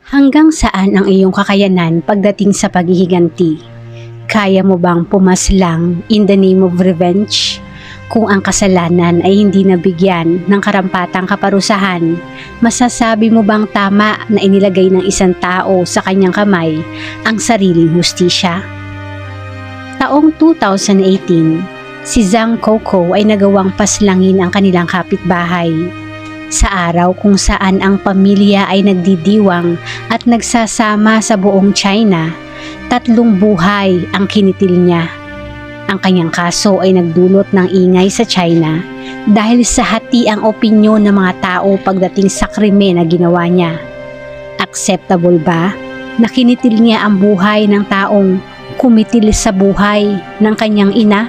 Hanggang saan ang iyong kakayanan pagdating sa paghihiganti? Kaya mo bang pumaslang in the name of revenge? Kung ang kasalanan ay hindi nabigyan ng karampatang kaparusahan, masasabi mo bang tama na inilagay ng isang tao sa kanyang kamay ang sariling hustisya? Taong 2018, si Zhang Coco ay nagawang paslangin ang kanilang kapitbahay. Sa araw kung saan ang pamilya ay nagdidiwang at nagsasama sa buong China, 3 buhay ang kinitil niya. Ang kanyang kaso ay nagdulot ng ingay sa China dahil sa hati ang opinyon ng mga tao pagdating sa krimen na ginawa niya. Acceptable ba na kinitil niya ang buhay ng taong kumitil sa buhay ng kanyang ina?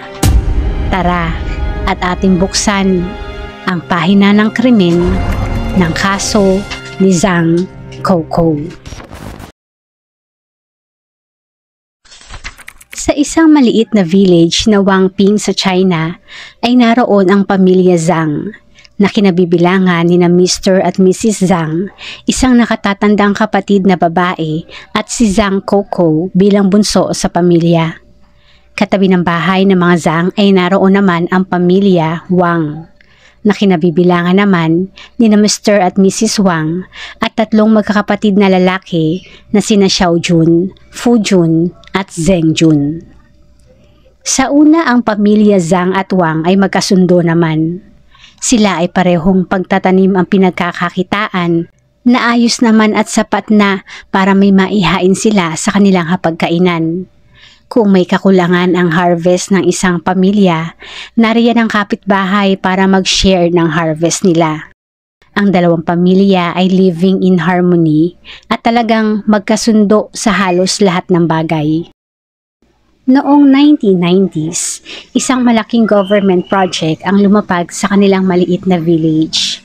Tara at ating buksan ang pahina ng krimen ng kaso ni Zhang Coco. Sa isang maliit na village na Wangping sa China ay naroon ang pamilya Zhang na kinabibilangan ni na Mr. at Mrs. Zhang, isang nakatatandang kapatid na babae at si Zhang Coco bilang bunso sa pamilya. Katabi ng bahay ng mga Zhang ay naroon naman ang pamilya Wang na kinabibilangan naman ni na Mr. at Mrs. Wang at 3 magkakapatid na lalaki na sina Xiaojun, Fujun at Zhengjun. Sa una ang pamilya Zhang at Wang ay magkasundo naman. Sila ay parehong pagtatanim ang pinagkakakitaan na ayos naman at sapat na para may maihain sila sa kanilang hapagkainan. Kung may kakulangan ang harvest ng isang pamilya, nariyan ang kapitbahay para mag-share ng harvest nila. Ang 2 pamilya ay living in harmony at talagang magkasundo sa halos lahat ng bagay. Noong 1990s, isang malaking government project ang lumapag sa kanilang maliit na village.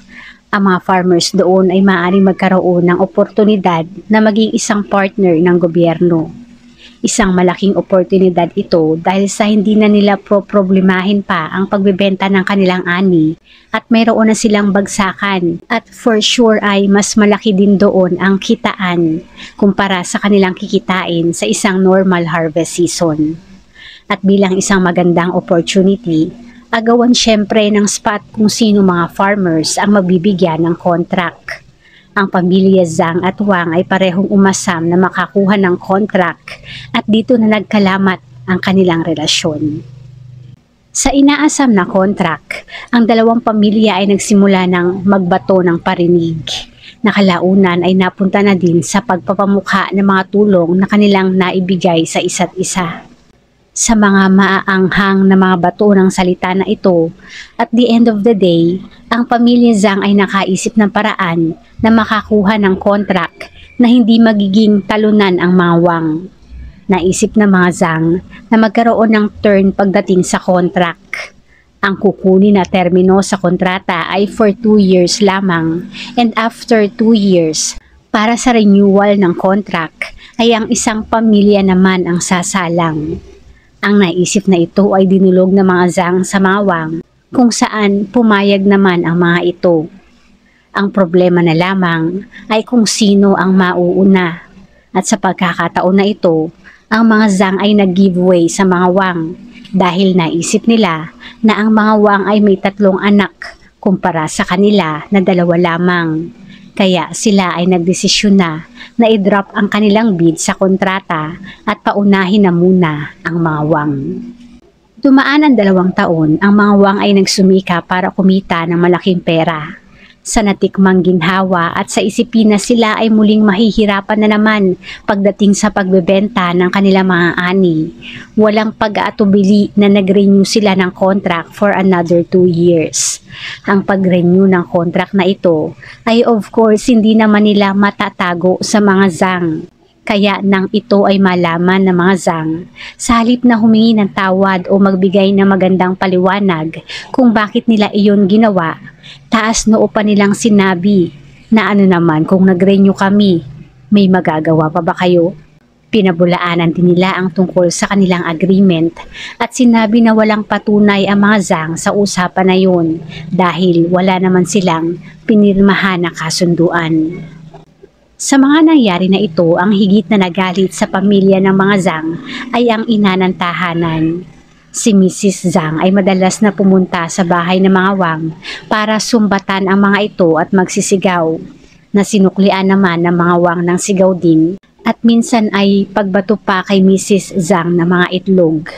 Ang mga farmers doon ay maaaring magkaroon ng oportunidad na maging isang partner ng gobyerno. Isang malaking oportunidad ito dahil sa hindi na nila problemahin pa ang pagbebenta ng kanilang ani at mayroon na silang bagsakan at for sure ay mas malaki din doon ang kitaan kumpara sa kanilang kikitain sa isang normal harvest season. At bilang isang magandang opportunity, agawan syempre ng spot kung sino mga farmers ang mabibigyan ng contract. Ang pamilya Zhang at Wang ay parehong umasam na makakuha ng contract at dito na nagkalamat ang kanilang relasyon. Sa inaasam na contract, ang 2 pamilya ay nagsimula ng magbato ng parinig. Nakalaunan ay napunta na din sa pagpapamukha ng mga tulong na kanilang naibigay sa isa't isa. Sa mga maaanghang na mga bato ng salita na ito, at the end of the day, ang pamilya Zhang ay nakaisip ng paraan na makakuha ng contract na hindi magiging talunan ang mga Wang. Naisip ng mga Zhang na magkaroon ng turn pagdating sa contract. Ang kukunin na termino sa kontrata ay for 2 years lamang and after 2 years, para sa renewal ng contract ay ang isang pamilya naman ang sasalang. Ang naisip na ito ay dinulog ng mga Zhang sa mga Wang kung saan pumayag naman ang mga ito. Ang problema na lamang ay kung sino ang mauuna at sa pagkakataon na ito, ang mga Zhang ay nag-giveaway sa mga Wang dahil naisip nila na ang mga Wang ay may 3 anak kumpara sa kanila na 2 lamang. Kaya sila ay nagdesisyon na i-drop ang kanilang bid sa kontrata at paunahin na muna ang mga Wang. Dumaan ang 2 taon, ang mga Wang ay nagsumika para kumita ng malaking pera. Sa natikmang ginhawa at sa isipin na sila ay muling mahihirapan na naman pagdating sa pagbebenta ng kanilang mga ani. Walang pag-aatubili na nag-renew sila ng contract for another 2 years. Ang pag-renew ng contract na ito ay of course hindi naman nila matatago sa mga Zhang. Kaya nang ito ay malaman ng mga Zhang, sa halip na humingi ng tawad o magbigay ng magandang paliwanag kung bakit nila iyon ginawa, taas noo pa nilang sinabi na ano naman kung nag-renew kami, may magagawa pa ba kayo? Pinabulaanan din nila ang tungkol sa kanilang agreement at sinabi na walang patunay ang mga Zhang sa usapan na yun dahil wala naman silang pinirmahan na kasunduan. Sa mga nangyari na ito, ang higit na nagalit sa pamilya ng mga Zhang ay ang ina ng tahanan. Si Mrs. Zhang ay madalas na pumunta sa bahay ng mga Wang para sumbatan ang mga ito at magsisigaw, na sinuklian naman ng mga Wang ng sigaw din at minsan ay pagbato pa kay Mrs. Zhang ng mga itlog.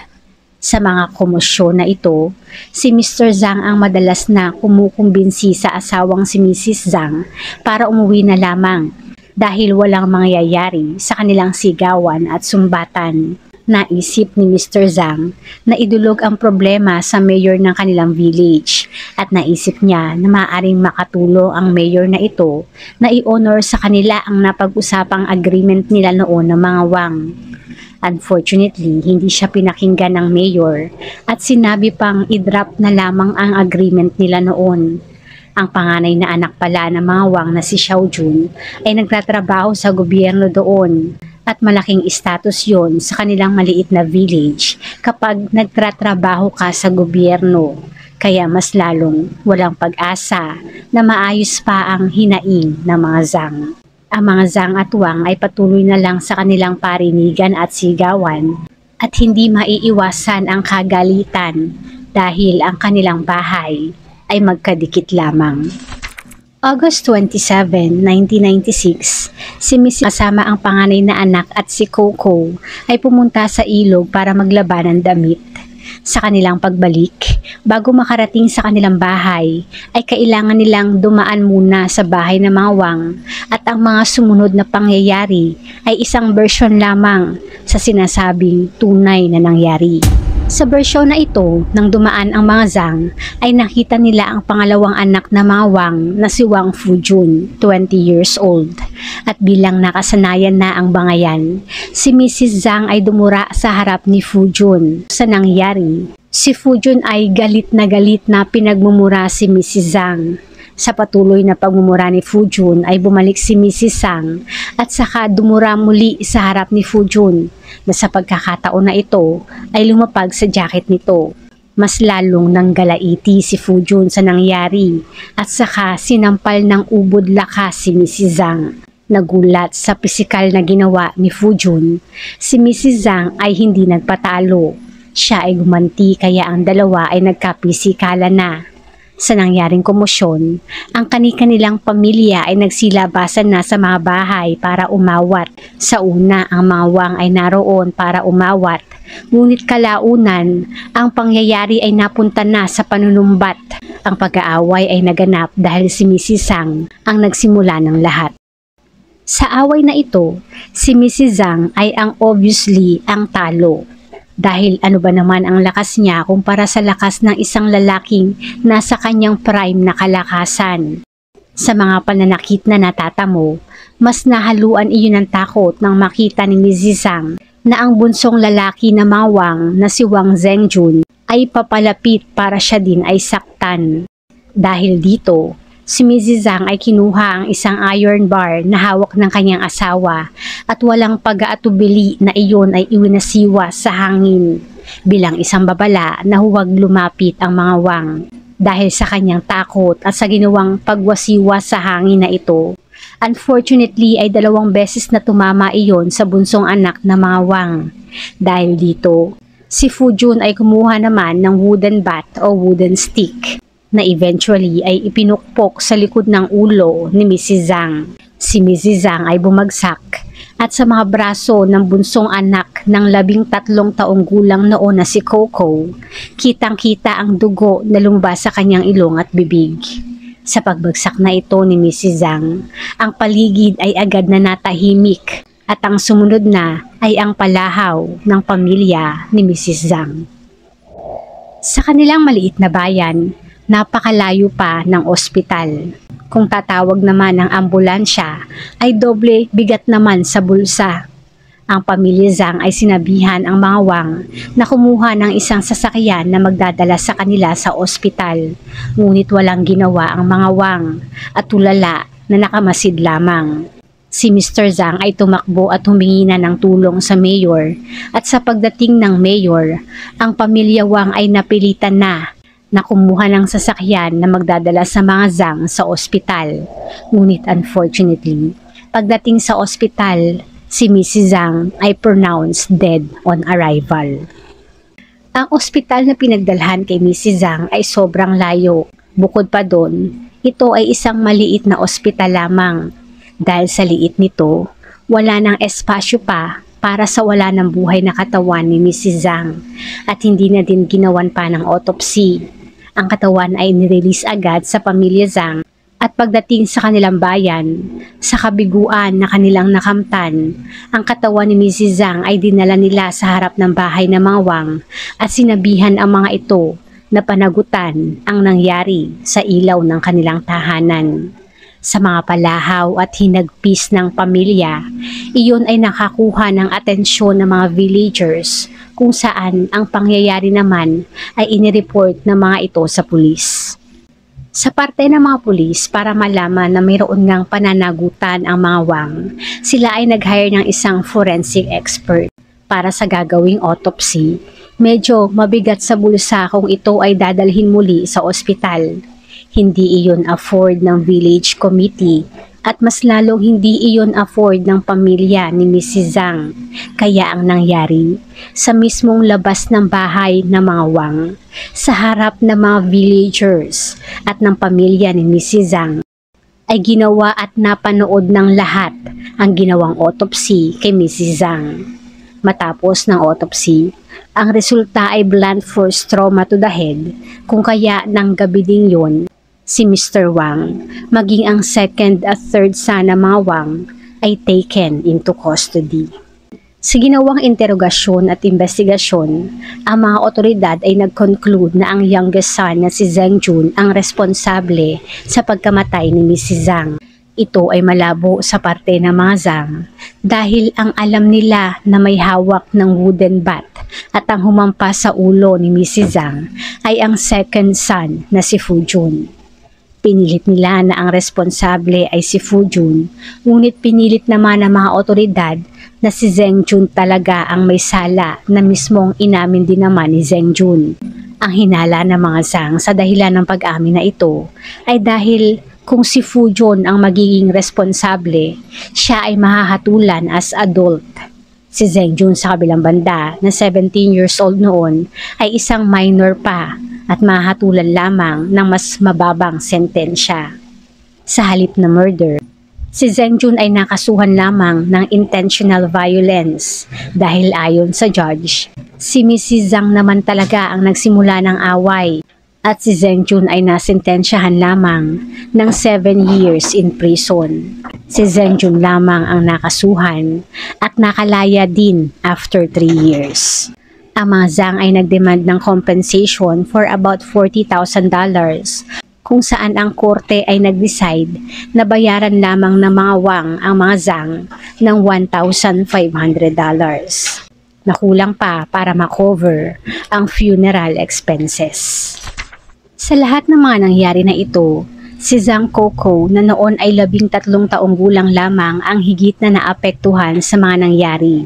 Sa mga komosyon na ito, si Mr. Zhang ang madalas na kumukumbinsi sa asawang si Mrs. Zhang para umuwi na lamang dahil walang mangyayari sa kanilang sigawan at sumbatan. Naisip ni Mr. Zhang na idulog ang problema sa mayor ng kanilang village at naisip niya na maaaring makatulong ang mayor na ito na i-honor sa kanila ang napag-usapang agreement nila noon ng mga Wang. Unfortunately, hindi siya pinakinggan ng mayor at sinabi pang i-drop na lamang ang agreement nila noon. Ang panganay na anak pala ng mga Wang na si Xiaojun ay nagtatrabaho sa gobyerno doon at malaking status yon sa kanilang maliit na village kapag nagtatrabaho ka sa gobyerno. Kaya mas lalong walang pag-asa na maayos pa ang hinaing ng mga Zhang. Ang mga Zhang at Wang ay patuloy na lang sa kanilang parinigan at sigawan at hindi maiiwasan ang kagalitan dahil ang kanilang bahay ay magkadikit lamang. August 27, 1996, si Mrs. kasama ang panganay na anak at si Coco ay pumunta sa ilog para maglaba ng damit. Sa kanilang pagbalik, bago makarating sa kanilang bahay, ay kailangan nilang dumaan muna sa bahay ng mga Wang at ang mga sumunod na pangyayari ay isang version lamang sa sinasabing tunay na nangyari. Sa bersyon na ito, nang dumaan ang mga Zhang, ay nakita nila ang pangalawang anak na mga Wang na si Wang Fujun, 20 years old. At bilang nakasanayan na ang bangayan, si Mrs. Zhang ay dumura sa harap ni Fujun. Sa nangyari, si Fujun ay galit na pinagmumura si Mrs. Zhang. Sa patuloy na pagmumura ni Fujun ay bumalik si Mrs. Zhang at saka dumura muli sa harap ni Fujun na sa pagkakataon na ito ay lumapag sa jacket nito. Mas lalong nanggalaiti si Fujun sa nangyari at saka sinampal ng ubod lakas si Mrs. Zhang. Nagulat sa pisikal na ginawa ni Fujun, si Mrs. Zhang ay hindi nagpatalo. Siya ay gumanti kaya ang dalawa ay nagkapisikalan na. Sa nangyaring komosyon, ang kani-kanilang pamilya ay nagsilabasan na sa mga bahay para umawat. Sa una, ang mga Wang ay naroon para umawat, ngunit kalaunan, ang pangyayari ay napunta na sa panunumbat. Ang pag-aaway ay naganap dahil si Mrs. Zhang ang nagsimula ng lahat. Sa away na ito, si Mrs. Zhang ay obviously ang talo. Dahil ano ba naman ang lakas niya kumpara sa lakas ng isang lalaking nasa kanyang prime na kalakasan. Sa mga pananakit na natatamo, mas nahaluan iyon ng takot nang makita ni Mrs. Zhang na ang bunsong lalaki na mga Wang na si Wang Zhengjun ay papalapit para siya din ay saktan. Dahil dito, si Mrs. Zhang ay kinuha ang isang iron bar na hawak ng kanyang asawa at walang pag-aatubili na iyon ay iwinasiwa sa hangin bilang isang babala na huwag lumapit ang mga Wang. Dahil sa kanyang takot at sa ginawang pagwasiwa sa hangin na ito, unfortunately ay 2 beses na tumama iyon sa bunsong anak na mga Wang. Dahil dito, si Fujun ay kumuha naman ng wooden bat o wooden stick na eventually ay ipinukpok sa likod ng ulo ni Mrs. Zhang. Si Mrs. Zhang ay bumagsak at sa mga braso ng bunsong anak ng 13 taong gulang noon na si Coco, kitang-kita ang dugo na lumabas sa kanyang ilong at bibig. Sa pagbagsak na ito ni Mrs. Zhang, ang paligid ay agad na natahimik at ang sumunod na ay ang palahaw ng pamilya ni Mrs. Zhang. Sa kanilang maliit na bayan, napakalayo pa ng ospital. Kung tatawag naman ng ambulansya, ay doble bigat naman sa bulsa. Ang pamilya Zhang ay sinabihan ang mga Wang na kumuha ng isang sasakyan na magdadala sa kanila sa ospital. Ngunit walang ginawa ang mga Wang at tulala na nakamasid lamang. Si Mr. Zhang ay tumakbo at humingi na ng tulong sa mayor at sa pagdating ng mayor, ang pamilya Wang ay napilitan na kumuha ng sasakyan na magdadala sa mga Zhang sa ospital. Ngunit unfortunately, Pagdating sa ospital, si Mrs. Zhang ay pronounced dead on arrival. Ang ospital na pinagdalhan kay Mrs. Zhang ay sobrang layo. Bukod pa doon, ito ay isang maliit na ospital lamang. Dahil sa liit nito, wala nang espasyo pa para sa wala ng buhay na katawan ni Mrs. Zhang at hindi na din ginawan pa ng autopsy. Ang katawan ay nirelease agad sa pamilya Zhang at pagdating sa kanilang bayan, sa kabiguan na kanilang nakamtan, ang katawan ni Mrs. Zhang ay dinala nila sa harap ng bahay ng mga Wang at sinabihan ang mga ito na panagutan ang nangyari sa ilaw ng kanilang tahanan. Sa mga palahaw at hinagpis ng pamilya, iyon ay nakakuha ng atensyon ng mga villagers kung saan ang pangyayari naman ay inireport ng mga ito sa pulis. Sa parte ng mga pulis para malaman na mayroon ngang pananagutan ang mga Wang, sila ay nag-hire ng isang forensic expert para sa gagawing autopsy. Medyo mabigat sa bulsa kung ito ay dadalhin muli sa ospital. Hindi iyon afford ng village committee at mas lalong hindi iyon afford ng pamilya ni Mrs. Zhang. Kaya ang nangyari, sa mismong labas ng bahay ng mga Wang, sa harap ng mga villagers at ng pamilya ni Mrs. Zhang, ay ginawa at napanood ng lahat ang ginawang autopsy kay Mrs. Zhang. Matapos ng autopsy, ang resulta ay blunt force trauma to the head, kung kaya ng gabi ding yun, si Mr. Wang, maging ang second at third son ng mga Wang, ay taken into custody. Sa ginawang interogasyon at investigasyon, ang mga otoridad ay nag-conclude na ang youngest son na si Zheng Jun ang responsable sa pagkamatay ni Mrs. Zhang. Ito ay malabo sa parte ng mga Zhang dahil ang alam nila na may hawak ng wooden bat at ang humampas sa ulo ni Mrs. Zhang ay ang second son na si Fu Jun. Pinilit nila na ang responsable ay si Fu Jun, ngunit pinilit naman ng mga otoridad na si Zheng Jun talaga ang may sala na mismong inamin din naman ni Zheng Jun. Ang hinala ng mga Zhang sa dahilan ng pag-amin na ito ay dahil kung si Fu Jun ang magiging responsable, siya ay mahahatulan as adult. Si Zheng Jun sa kabilang banda na 17 years old noon ay isang minor pa at mahahatulan lamang ng mas mababang sentensya. Sa halip na murder, si Zheng Jun ay nakasuhan lamang ng intentional violence dahil ayon sa judge, si Mrs. Zhang naman talaga ang nagsimula ng away at si Zheng Jun ay nasentensyahan lamang ng 7 years in prison. Si Zheng Jun lamang ang nakasuhan at nakalaya din after 3 years. Ang mga Zhang ay nagdemand ng compensation for about $40,000 kung saan ang korte ay nag-decide na bayaran lamang ng mga Wang ang mga Zhang ng $1,500. Nakulang pa para makover ang funeral expenses. Sa lahat ng mga nangyari na ito, si Zhang Coco na noon ay 13 taong gulang lamang ang higit na naapektuhan sa mga nangyari.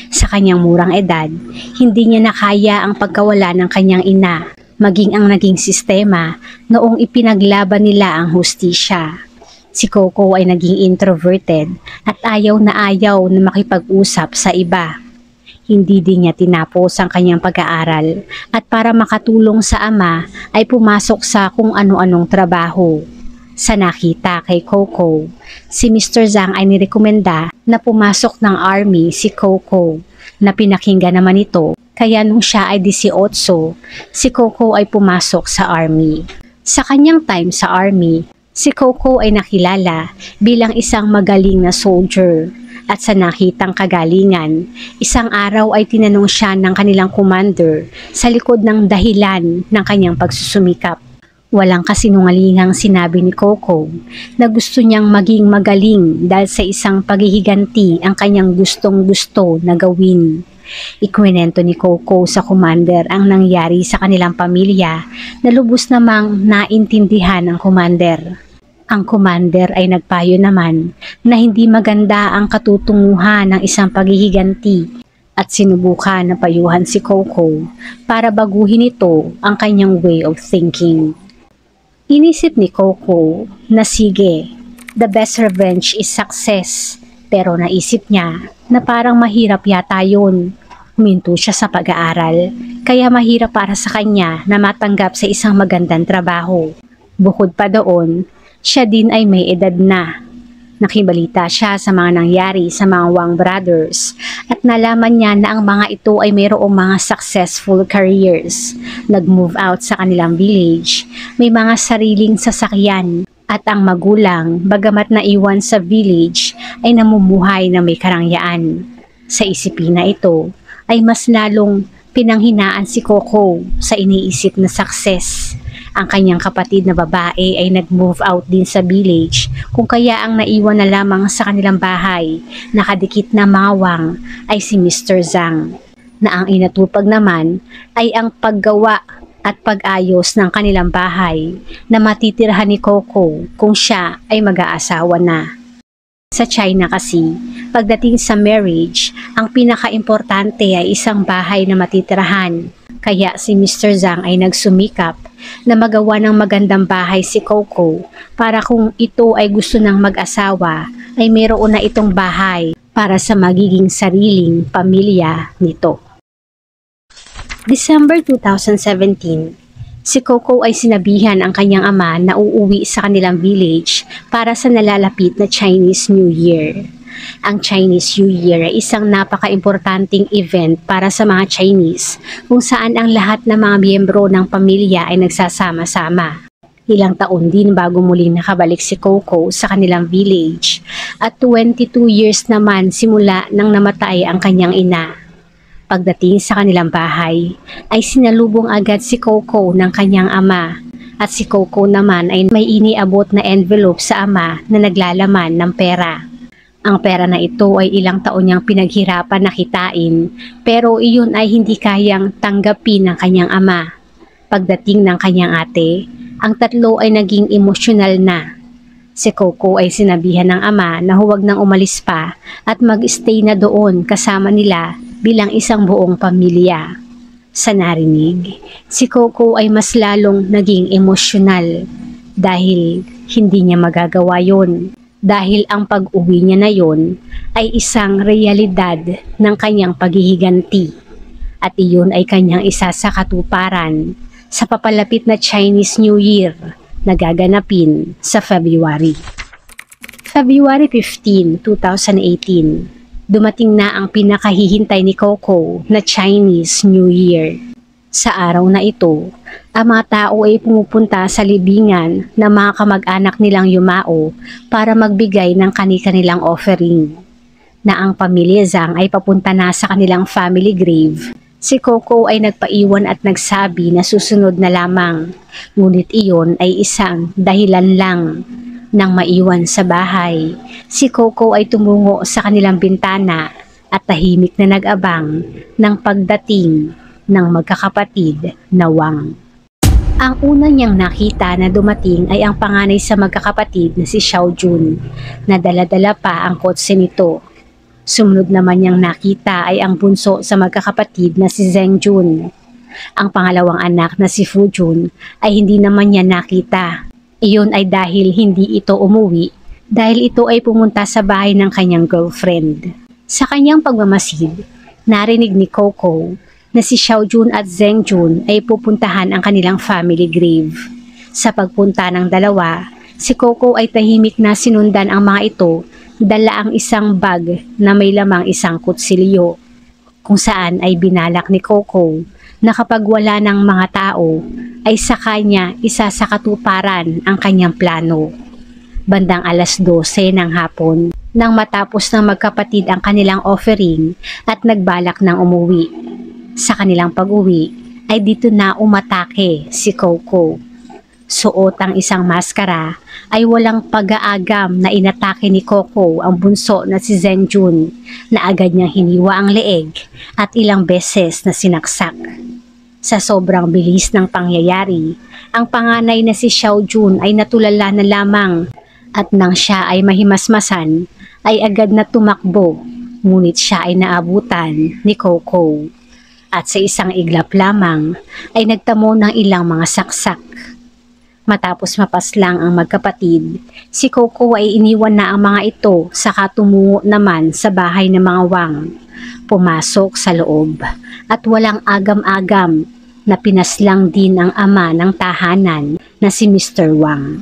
Sa kanyang murang edad, hindi niya nakaya ang pagkawala ng kanyang ina, maging ang naging sistema noong ipinaglaban nila ang hustisya. Si Coco ay naging introverted at ayaw na makipag-usap sa iba. Hindi din niya tinapos ang kanyang pag-aaral at para makatulong sa ama ay pumasok sa kung ano-anong trabaho. Sa nakita kay Coco, si Mr. Zhang ay nirekomenda na pumasok ng army si Coco na pinakinggan naman ito kaya nung siya ay 18, si Coco ay pumasok sa army. Sa kanyang time sa army, si Coco ay nakilala bilang isang magaling na soldier. At sa nakitang kagalingan, isang araw ay tinanong siya ng kanilang commander sa likod ng dahilan ng kanyang pagsusumikap. Walang kasinungalingang sinabi ni Coco na gusto niyang maging magaling dahil sa isang paghihiganti ang kanyang gustong-gusto na gawin. Ikwinento ni Coco sa commander ang nangyari sa kanilang pamilya na lubos namang naintindihan ng commander. Ang commander ay nagpayo naman na hindi maganda ang katutunguhan ng isang paghihiganti at sinubukan na payuhan si Coco para baguhin ito ang kanyang way of thinking. Inisip ni Coco na sige, The best revenge is success. Pero naisip niya na parang mahirap yata yun. Huminto siya sa pag-aaral, kaya mahirap para sa kanya na matanggap sa isang magandang trabaho. Bukod pa doon, siya din ay may edad na. Nakibalita siya sa mga nangyari sa mga Wang brothers at nalaman niya na ang mga ito ay mayroong mga successful careers. Nag-move out sa kanilang village, may mga sariling sasakyan at ang magulang, bagamat naiwan sa village, ay namumuhay na may karangyaan. Sa isipin na ito ay mas lalong pinanghinaan si Coco sa iniisip na success. Ang kanyang kapatid na babae ay nag-move out din sa village, kung kaya ang naiwan na lamang sa kanilang bahay, nakadikit na mawang, ay si Mr. Zhang, na ang inatupag naman ay ang paggawa at pag-ayos ng kanilang bahay na matitirhan ni Coco kung siya ay mag-aasawa na. Sa China kasi, pagdating sa marriage, ang pinaka-importante ay isang bahay na matitirahan. Kaya si Mr. Zhang ay nagsumikap na magawa ng magandang bahay si Coco para kung ito ay gusto ng mag-asawa ay mayroon na itong bahay para sa magiging sariling pamilya nito. December 2017, si Coco ay sinabihan ang kanyang ama na uuwi sa kanilang village para sa nalalapit na Chinese New Year. Ang Chinese New Year ay isang napaka-importanting event para sa mga Chinese kung saan ang lahat ng mga miyembro ng pamilya ay nagsasama-sama. Ilang taon din bago muling nakabalik si Coco sa kanilang village at 22 years naman simula nang namatay ang kanyang ina. Pagdating sa kanilang bahay ay sinalubong agad si Coco ng kanyang ama at si Coco naman ay may iniabot na envelope sa ama na naglalaman ng pera. Ang pera na ito ay ilang taon niyang pinaghirapan na kitain pero iyon ay hindi kayang tanggapin ng kanyang ama. Pagdating ng kanyang ate, ang tatlo ay naging emosyonal na. Si Coco ay sinabihan ng ama na huwag nang umalis pa at mag-stay na doon kasama nila bilang isang buong pamilya. Sa narinig, si Coco ay mas lalong naging emosyonal dahil hindi niya magagawa yon. Dahil ang pag-uwi niya na yon ay isang realidad ng kanyang paghihiganti at iyon ay kanyang isa sa katuparan sa papalapit na Chinese New Year na gaganapin sa February. February 15, 2018, dumating na ang pinakahihintay ni Coco na Chinese New Year. Sa araw na ito, ang mga tao ay pumupunta sa libingan ng mga kamag-anak nilang yumao para magbigay ng kani-kanilang offering. Na ang pamilya Zhang ay papunta na sa kanilang family grave, si Coco ay nagpaiwan at nagsabi na susunod na lamang, ngunit iyon ay isang dahilan lang. Nang maiwan sa bahay, si Coco ay tumungo sa kanilang bintana at tahimik na nag-abang ng pagdating ng magkakapatid na Wang. Ang una niyang nakita na dumating ay ang panganay sa magkakapatid na si Xiao Jun, na dala-dala pa ang kotse nito. Sumunod naman niyang nakita ay ang bunso sa magkakapatid na si Zheng Jun. Ang pangalawang anak na si Fu Jun ay hindi naman niya nakita. Iyon ay dahil hindi ito umuwi dahil ito ay pumunta sa bahay ng kanyang girlfriend. Sa kanyang pagmamasid, narinig ni Coco na si Xiao Jun at Zheng Jun ay pupuntahan ang kanilang family grave. Sa pagpunta ng dalawa, si Coco ay tahimik na sinundan ang mga ito, dala ang isang bag na may lamang isang kutsilyo, kung saan ay binalak ni Coco na kapag wala ng mga tao, ay sa kanya isa sa katuparan ang kanyang plano. Bandang alas 12 ng hapon, nang matapos ng magkapatid ang kanilang offering at nagbalak ng umuwi. Sa kanilang pag-uwi ay dito na umatake si Coco. Suot ang isang maskara ay walang pag-aagam na inatake ni Coco ang bunso na si Zheng Jun na agad niyang hiniwa ang leeg at ilang beses na sinaksak. Sa sobrang bilis ng pangyayari, ang panganay na si Xiao Jun ay natulala na lamang at nang siya ay mahimasmasan ay agad na tumakbo, ngunit siya ay naabutan ni Coco. At sa isang iglap lamang ay nagtamo ng ilang mga saksak. Matapos mapaslang ang magkapatid, si Coco ay iniwan na ang mga ito saka tumungo naman sa bahay ng mga Wang. Pumasok sa loob at walang agam-agam na pinaslang din ang ama ng tahanan na si Mr. Wang.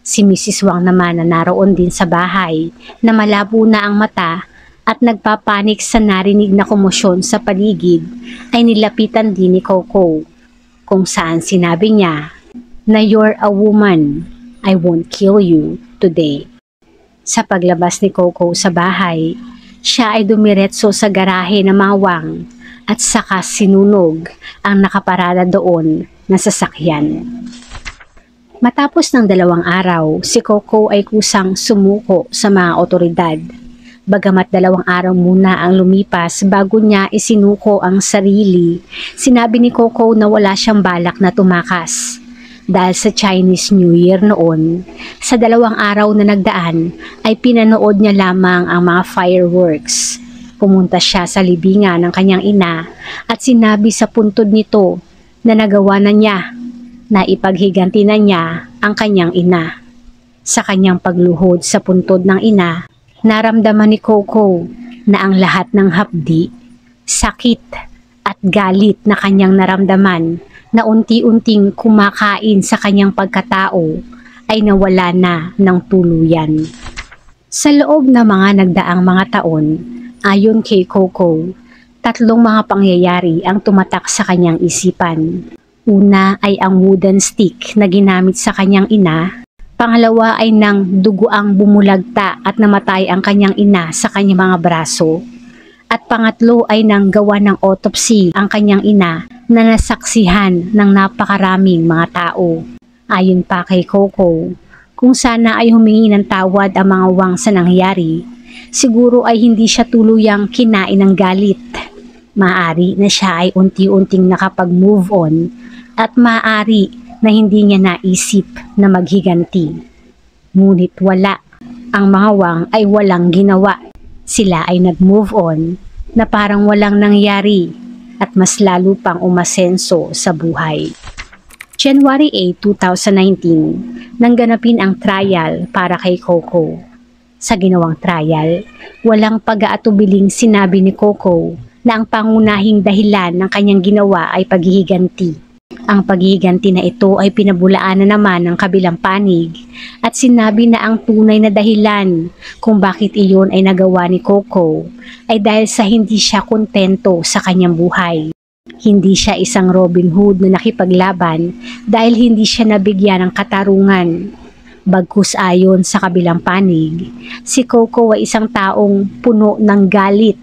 Si Mrs. Wang naman na naroon din sa bahay na malabo na ang mata at nagpapanik sa narinig na komosyon sa paligid ay nilapitan din ni Coco, kung saan sinabi niya na "You're a woman, I won't kill you today." Sa paglabas ni Coco sa bahay, siya ay dumiretso sa garahe ng mga Wang at saka sinunog ang nakaparada doon na sasakyan. Matapos ng 2 araw, si Coco ay kusang sumuko sa mga otoridad. Bagamat 2 araw muna ang lumipas bago niya isinuko ang sarili, sinabi ni Coco na wala siyang balak na tumakas. Dahil sa Chinese New Year noon, sa 2 araw na nagdaan ay pinanood niya lamang ang mga fireworks. Pumunta siya sa libingan ng kanyang ina at sinabi sa puntod nito na nagawa na niya, na ipaghiganti na niya ang kanyang ina. Sa kanyang pagluhod sa puntod ng ina, naramdaman ni Coco na ang lahat ng hapdi, sakit at galit na kanyang naramdaman na unti-unting kumakain sa kanyang pagkatao ay nawala na ng tuluyan. Sa loob ng mga nagdaang mga taon, ayon kay Coco, 3 mga pangyayari ang tumatak sa kanyang isipan. Una ay ang wooden stick na ginamit sa kanyang ina. Pangalawa ay nang duguang bumulagta at namatay ang kanyang ina sa kanyang mga braso. At pangatlo ay nang gawa ng autopsy ang kanyang ina na nasaksihan ng napakaraming mga tao. Ayon pa kay Coco, kung sana ay humingi ng tawad ang mga Wang sa nangyari, siguro ay hindi siya tuluyang kinain ng galit. Maaari na siya ay unti-unting nakapag-move on at maaari na hindi niya naisip na maghiganti. Ngunit wala. Ang mga Wang ay walang ginawa. Sila ay nag-move on na parang walang nangyari at mas lalo pang umasenso sa buhay. January 8, 2019, nangganapin ang trial para kay Coco. Sa ginawang trial, walang pag-aatubiling sinabi ni Coco na ang pangunahing dahilan ng kanyang ginawa ay paghihiganti. Ang paghihiganti na ito ay pinabulaan na naman ng kabilang panig at sinabi na ang tunay na dahilan kung bakit iyon ay nagawa ni Coco ay dahil sa hindi siya kontento sa kanyang buhay. Hindi siya isang Robin Hood na nakipaglaban dahil hindi siya nabigyan ng katarungan. Bagkus ayon sa kabilang panig, si Coco ay isang taong puno ng galit.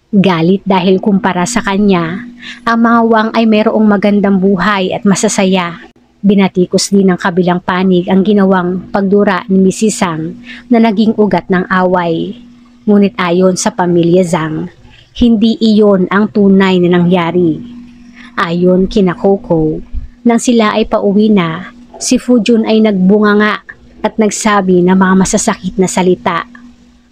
Galit dahil kumpara sa kanya, ang mga Wang ay mayroong magandang buhay at masasaya. Binatikos din ng kabilang panig ang ginawang pagdura ni Mrs. Zhang na naging ugat ng away. Ngunit ayon sa pamilya Zhang, hindi iyon ang tunay na nangyari. Ayon kina Coco, nang sila ay pauwi na, si Fujun ay nagbunganga at nagsabi ng mga masasakit na salita.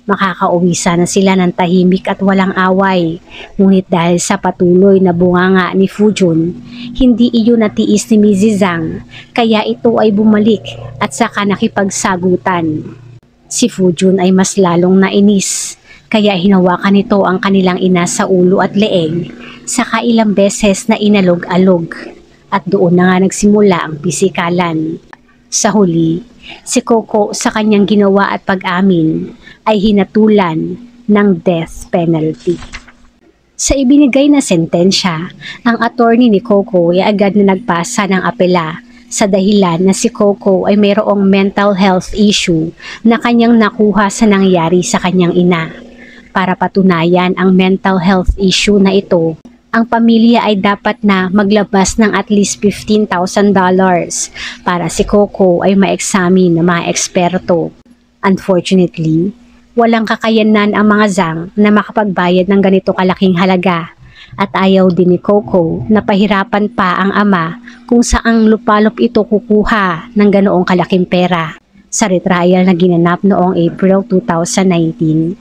Makakauwi sana sila ng tahimik at walang away, ngunit dahil sa patuloy na bunganga ni Fujun, hindi iyon natiis ni Mrs. Zhang, kaya ito ay bumalik at saka nakipagsagutan. Si Fujun ay mas lalong nainis, kaya hinawakan nito ang kanilang ina sa ulo at leeg, saka ilang beses na inalog-alog, at doon na nga nagsimula ang pisikalan. Sa huli, si Coco sa kanyang ginawa at pag-amin ay hinatulan ng death penalty. Sa ibinigay na sentensya, ang attorney ni Coco ay agad na nagpasa ng apela sa dahilan na si Coco ay mayroong mental health issue na kanyang nakuha sa nangyari sa kanyang ina. Para patunayan ang mental health issue na ito, ang pamilya ay dapat na maglabas ng at least $15,000 para si Coco ay ma-examine ng mga eksperto. Unfortunately, walang kakayanan ang mga Zhang na makapagbayad ng ganito kalaking halaga at ayaw din ni Coco na pahirapan pa ang ama kung saang lupalop ito kukuha ng ganoong kalaking pera. Sa retrial na ginanap noong April 2019,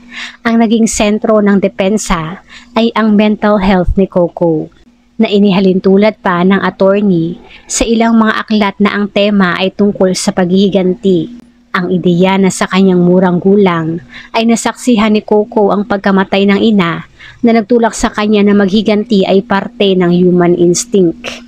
ang naging sentro ng depensa ay ang mental health ni Coco. na inihalin tulad pa ng attorney sa ilang mga aklat na ang tema ay tungkol sa paghihiganti. Ang ideya na sa kanyang murang gulang ay nasaksihan ni Coco ang pagkamatay ng ina na nagtulak sa kanya na maghiganti ay parte ng human instinct.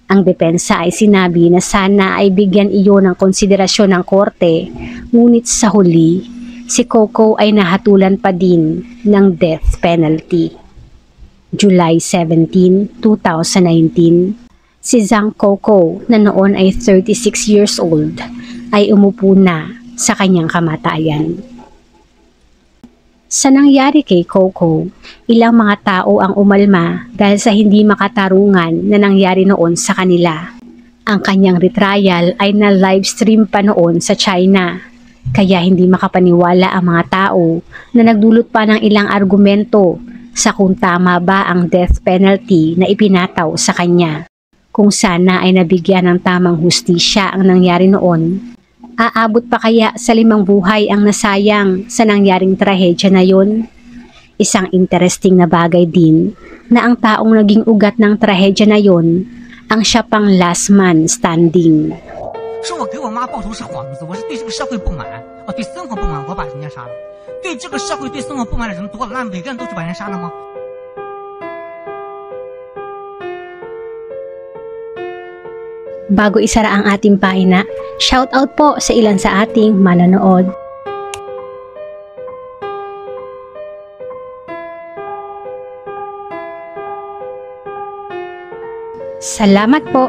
Ang depensa ay sinabi na sana ay bigyan iyon ng konsiderasyon ng korte, ngunit sa huli, si Coco ay nahatulan pa din ng death penalty. July 17, 2019, si Zhang Coco na noon ay 36 years old ay umupo na sa kanyang kamatayan. Sa nangyari kay Coco, ilang mga tao ang umalma dahil sa hindi makatarungan na nangyari noon sa kanila. Ang kanyang retrial ay na-livestream pa noon sa China, kaya hindi makapaniwala ang mga tao na nagdulot pa ng ilang argumento sa kung tama ba ang death penalty na ipinataw sa kanya. Kung sana ay nabigyan ng tamang hustisya ang nangyari noon, aabot pa kaya sa 5 buhay ang nasayang sa nangyaring trahedya na yon? Isang interesting na bagay din na ang taong naging ugat ng trahedya na yon ang siya pang last man standing. 是我给我妈报仇是幌子，我是对这个社会不满，我对生活不满，我把人家杀了。对这个社会、对生活不满的人多了，那每个人都去把人杀了吗？ Bago isara ang ating pahina, shoutout po sa ilan sa ating manonood. Salamat po!